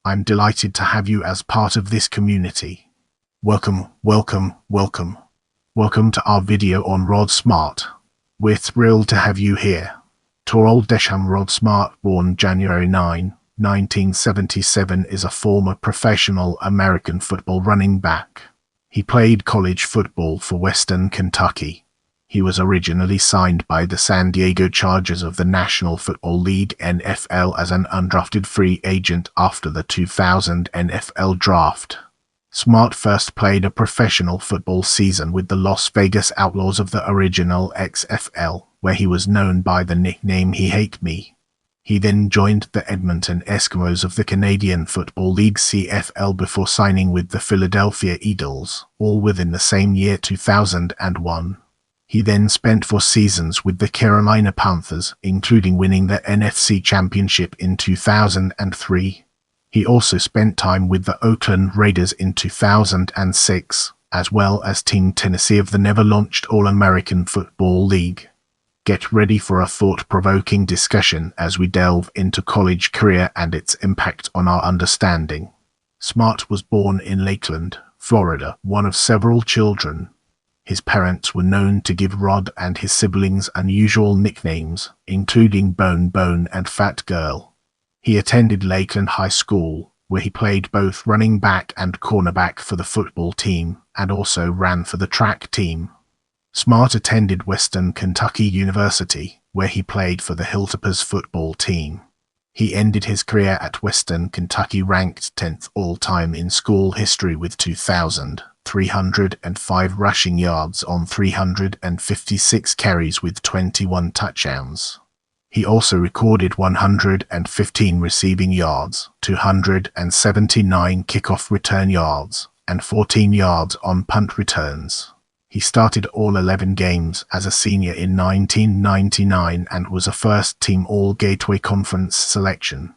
I'm delighted to have you as part of this community. Welcome, welcome, welcome. Welcome to our video on Rod Smart. We're thrilled to have you here. Torrold DeShaun Rod Smart, born January 9, 1977, is a former professional American football running back. He played college football for Western Kentucky. He was originally signed by the San Diego Chargers of the National Football League (NFL) as an undrafted free agent after the 2000 NFL Draft. Smart first played a professional football season with the Las Vegas Outlaws of the original XFL, where he was known by the nickname He Hate Me. He then joined the Edmonton Eskimos of the Canadian Football League CFL before signing with the Philadelphia Eagles, all within the same year 2001. He then spent 4 seasons with the Carolina Panthers, including winning the NFC Championship in 2003. He also spent time with the Oakland Raiders in 2006, as well as Team Tennessee of the never-launched All-American Football League. Get ready for a thought-provoking discussion as we delve into college career and its impact on our understanding. Smart was born in Lakeland, Florida, one of several children. His parents were known to give Rod and his siblings unusual nicknames, including Bone Bone and Fat Girl. He attended Lakeland High School, where he played both running back and cornerback for the football team, and also ran for the track team. Smart attended Western Kentucky University, where he played for the Hilltoppers football team. He ended his career at Western Kentucky ranked 10th all-time in school history with 2,305 rushing yards on 356 carries with 21 touchdowns. He also recorded 115 receiving yards, 279 kickoff return yards, and 14 yards on punt returns. He started all 11 games as a senior in 1999 and was a first-team All-Gateway Conference selection.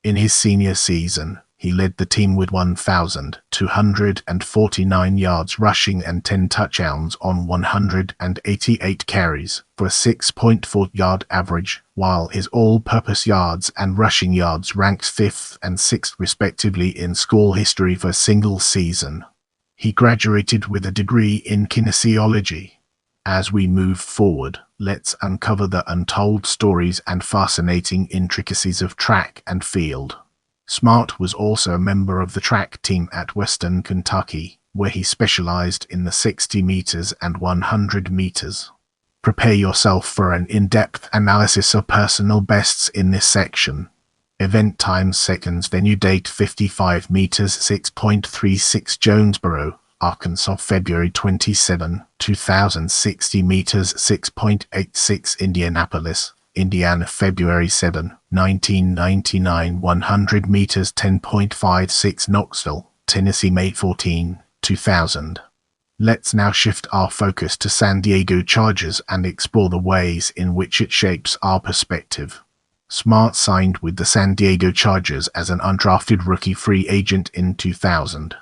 In his senior season, he led the team with 1,249 yards rushing and 10 touchdowns on 188 carries for a 6.4-yard average, while his all-purpose yards and rushing yards ranked 5th and 6th respectively in school history for a single season. He graduated with a degree in kinesiology. As we move forward, let's uncover the untold stories and fascinating intricacies of track and field. Smart was also a member of the track team at Western Kentucky, where he specialized in the 60 meters and 100 meters. Prepare yourself for an in-depth analysis of personal bests in this section. Event times seconds venue date 55 meters 6.36 Jonesboro, Arkansas February 27, 2060 meters 6.86 Indianapolis, Indiana February 7, 1999 100 meters 10.56 Knoxville, Tennessee May 14, 2000. Let's now shift our focus to San Diego Chargers and explore the ways in which it shapes our perspective. Smart signed with the San Diego Chargers as an undrafted rookie free agent in 2000.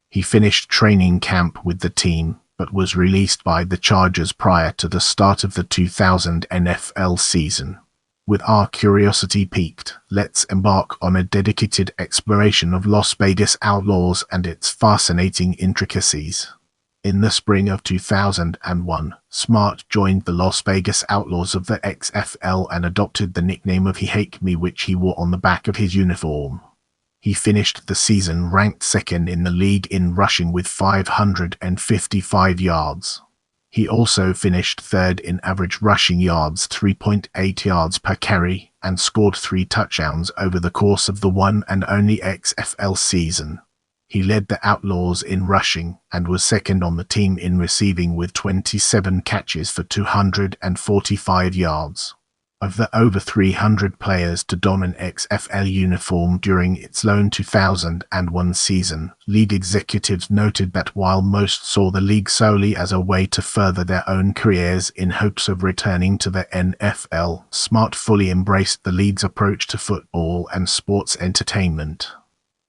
He finished training camp with the team, but was released by the Chargers prior to the start of the 2000 NFL season. With our curiosity piqued, let's embark on a dedicated exploration of Las Vegas Outlaws and its fascinating intricacies. In the spring of 2001, Smart joined the Las Vegas Outlaws of the XFL and adopted the nickname of He Hate Me, which he wore on the back of his uniform. He finished the season ranked 2nd in the league in rushing with 555 yards. He also finished 3rd in average rushing yards, 3.8 yards per carry, and scored 3 touchdowns over the course of the one and only XFL season. He led the Outlaws in rushing and was 2nd on the team in receiving with 27 catches for 245 yards. Of the over 300 players to don an XFL uniform during its lone 2001 season, league executives noted that while most saw the league solely as a way to further their own careers in hopes of returning to the NFL, Smart fully embraced the league's approach to football and sports entertainment.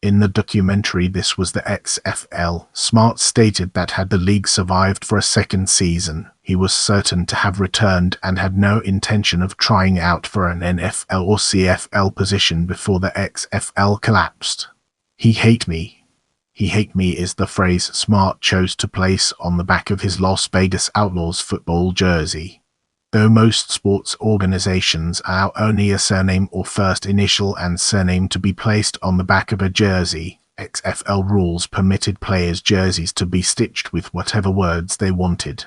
In the documentary This Was the XFL, Smart stated that had the league survived for a second season, he was certain to have returned and had no intention of trying out for an NFL or CFL position before the XFL collapsed. He hate me. He hate me is the phrase Smart chose to place on the back of his Las Vegas Outlaws football jersey. Though most sports organizations allow only a surname or first initial and surname to be placed on the back of a jersey, XFL rules permitted players' jerseys to be stitched with whatever words they wanted.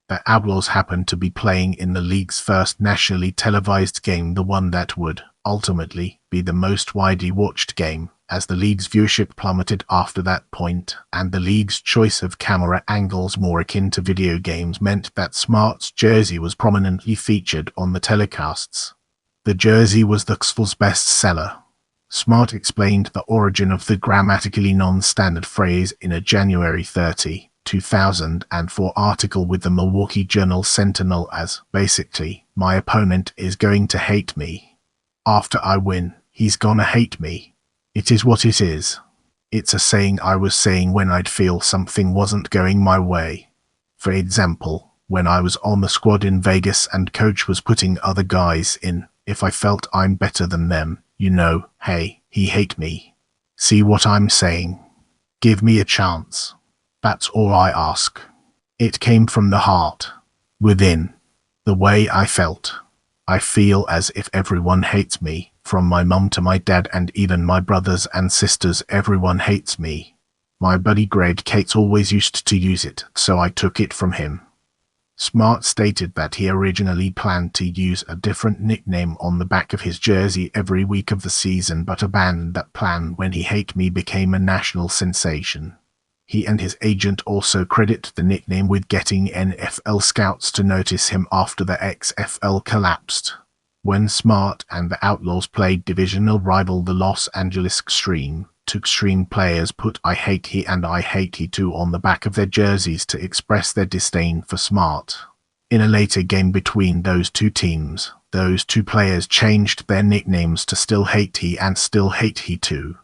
The Outlaws happened to be playing in the league's first nationally televised game, the one that would, ultimately, be the most widely watched game, as the league's viewership plummeted after that point, and the league's choice of camera angles more akin to video games meant that Smart's jersey was prominently featured on the telecasts. The jersey was the XFL's best seller. Smart explained the origin of the grammatically non-standard phrase in a January 30, 2004 article with the Milwaukee Journal Sentinel as, basically, my opponent is going to hate me. After I win, he's gonna hate me. It is what it is. It's a saying I was saying when I'd feel something wasn't going my way. For example, when I was on the squad in Vegas and coach was putting other guys in, if I felt I'm better than them, you know, hey, he hate me. See what I'm saying? Give me a chance. That's all I ask. It came from the heart. Within. The way I felt. I feel as if everyone hates me, from my mum to my dad and even my brothers and sisters, everyone hates me. My buddy Greg Cates always used to use it, so I took it from him. Smart stated that he originally planned to use a different nickname on the back of his jersey every week of the season, but abandoned that plan when He Hate Me became a national sensation. He and his agent also credit the nickname with getting NFL scouts to notice him after the XFL collapsed. When Smart and the Outlaws played divisional rival the Los Angeles Extreme, two Extreme players put I hate he and I hate he too on the back of their jerseys to express their disdain for Smart. In a later game between those two teams, those two players changed their nicknames to Still Hate He and Still Hate He too.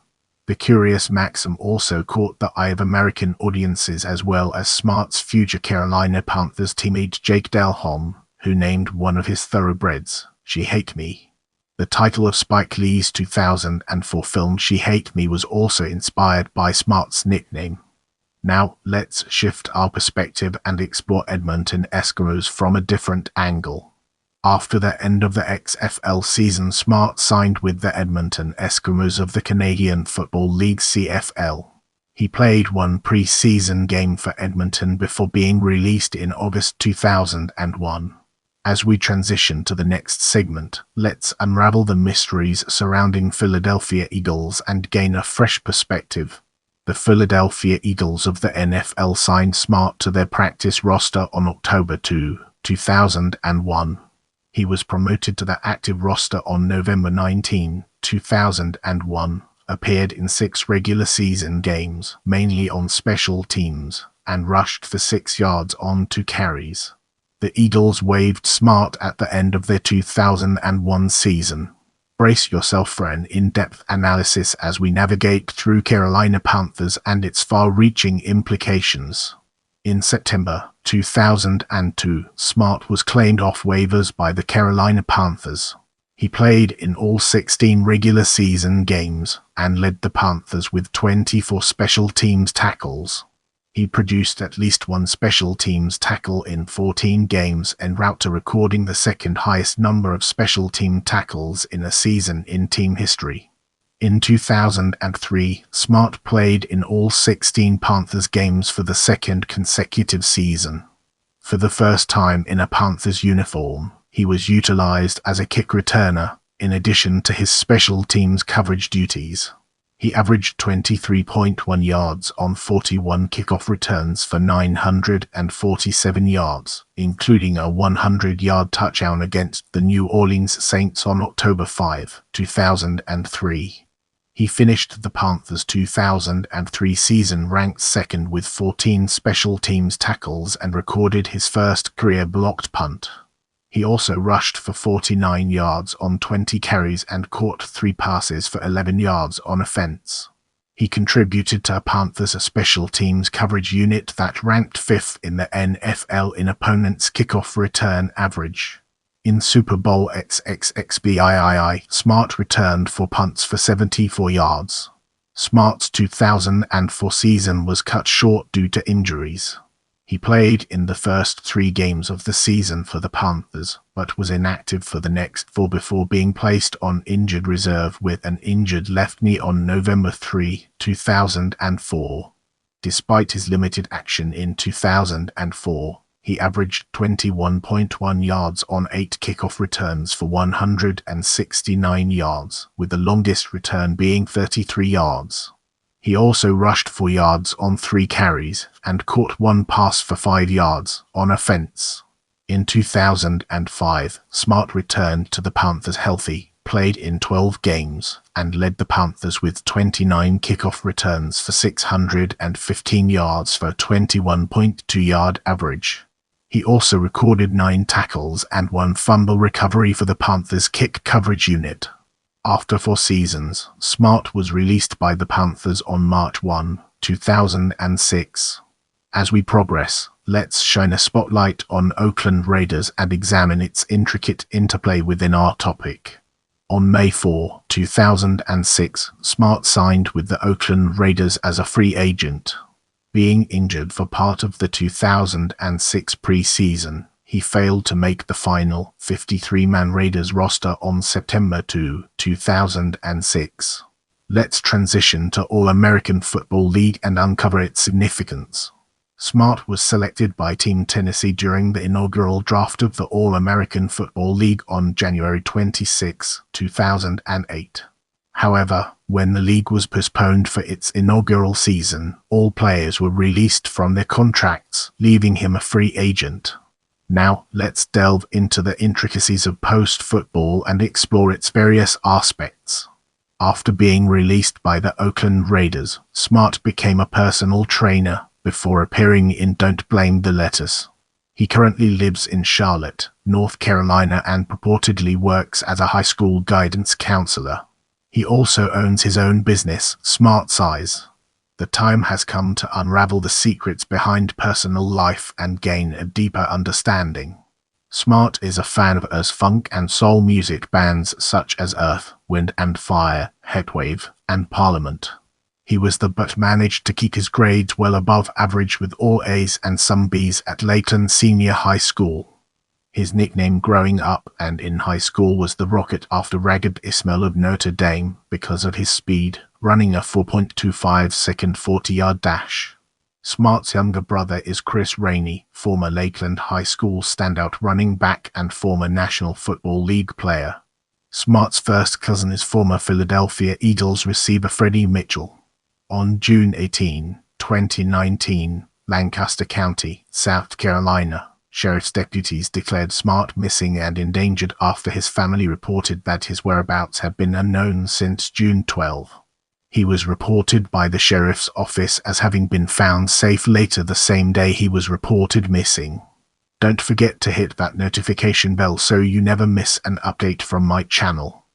The curious maxim also caught the eye of American audiences as well as Smart's future Carolina Panthers teammate Jake Delhomme, who named one of his thoroughbreds, She Hate Me. The title of Spike Lee's 2004 film She Hate Me was also inspired by Smart's nickname. Now, let's shift our perspective and explore Edmonton Eskimos from a different angle. After the end of the XFL season, Smart signed with the Edmonton Eskimos of the Canadian Football League CFL. He played one pre-season game for Edmonton before being released in August 2001. As we transition to the next segment, let's unravel the mysteries surrounding Philadelphia Eagles and gain a fresh perspective. The Philadelphia Eagles of the NFL signed Smart to their practice roster on October 2, 2001. He was promoted to the active roster on November 19, 2001, appeared in 6 regular season games, mainly on special teams, and rushed for 6 yards on 2 carries. The Eagles waived Smart at the end of their 2001 season. Brace yourself for an in-depth analysis as we navigate through Carolina Panthers and its far-reaching implications. In September 2002, Smart was claimed off waivers by the Carolina Panthers. He played in all 16 regular season games and led the Panthers with 24 special teams tackles. He produced at least 1 special teams tackle in 14 games en route to recording the second highest number of special team tackles in a season in team history. In 2003, Smart played in all 16 Panthers games for the second consecutive season. For the first time in a Panthers uniform, he was utilized as a kick returner, in addition to his special teams coverage duties. He averaged 23.1 yards on 41 kickoff returns for 947 yards, including a 100-yard touchdown against the New Orleans Saints on October 5, 2003. He finished the Panthers' 2003 season ranked second with 14 special teams tackles and recorded his first career blocked punt. He also rushed for 49 yards on 20 carries and caught 3 passes for 11 yards on offense. He contributed to Panthers' special teams coverage unit that ranked 5th in the NFL in opponents' kickoff return average. In Super Bowl XXXVIII, Smart returned 4 punts for 74 yards. Smart's 2004 season was cut short due to injuries. He played in the first 3 games of the season for the Panthers, but was inactive for the next 4 before being placed on injured reserve with an injured left knee on November 3, 2004. Despite his limited action in 2004, he averaged 21.1 yards on 8 kickoff returns for 169 yards, with the longest return being 33 yards. He also rushed 4 yards on 3 carries and caught 1 pass for 5 yards on offense. In 2005, Smart returned to the Panthers healthy, played in 12 games, and led the Panthers with 29 kickoff returns for 615 yards for a 21.2-yard average. He also recorded 9 tackles and 1 fumble recovery for the Panthers kick coverage unit. After 4 seasons, Smart was released by the Panthers on March 1, 2006. As we progress, let's shine a spotlight on Oakland Raiders and examine its intricate interplay within our topic. On May 4, 2006, Smart signed with the Oakland Raiders as a free agent. Being injured for part of the 2006 preseason, he failed to make the final 53-man Raiders roster on September 2, 2006. Let's transition to All-American Football League and uncover its significance. Smart was selected by Team Tennessee during the inaugural draft of the All-American Football League on January 26, 2008. However, when the league was postponed for its inaugural season, all players were released from their contracts, leaving him a free agent. Now, let's delve into the intricacies of post-football and explore its various aspects. After being released by the Oakland Raiders, Smart became a personal trainer before appearing in Don't Blame the Lettuce. He currently lives in Charlotte, North Carolina, and purportedly works as a high school guidance counselor. He also owns his own business, Smart Size. The time has come to unravel the secrets behind personal life and gain a deeper understanding. Smart is a fan of funk and soul music bands such as Earth, Wind and Fire, Heatwave, and Parliament. He was but managed to keep his grades well above average with all A's and some B's at Layton Senior High School. His nickname growing up and in high school was the Rocket after Ragged Ismail of Notre Dame because of his speed, running a 4.25-second 40-yard dash. Smart's younger brother is Chris Rainey, former Lakeland High School standout running back and former National Football League player. Smart's first cousin is former Philadelphia Eagles receiver Freddie Mitchell. On June 18, 2019, Lancaster County, South Carolina, Sheriff's deputies declared Smart missing and endangered after his family reported that his whereabouts had been unknown since June 12. He was reported by the sheriff's office as having been found safe later the same day he was reported missing. Don't forget to hit that notification bell so you never miss an update from my channel.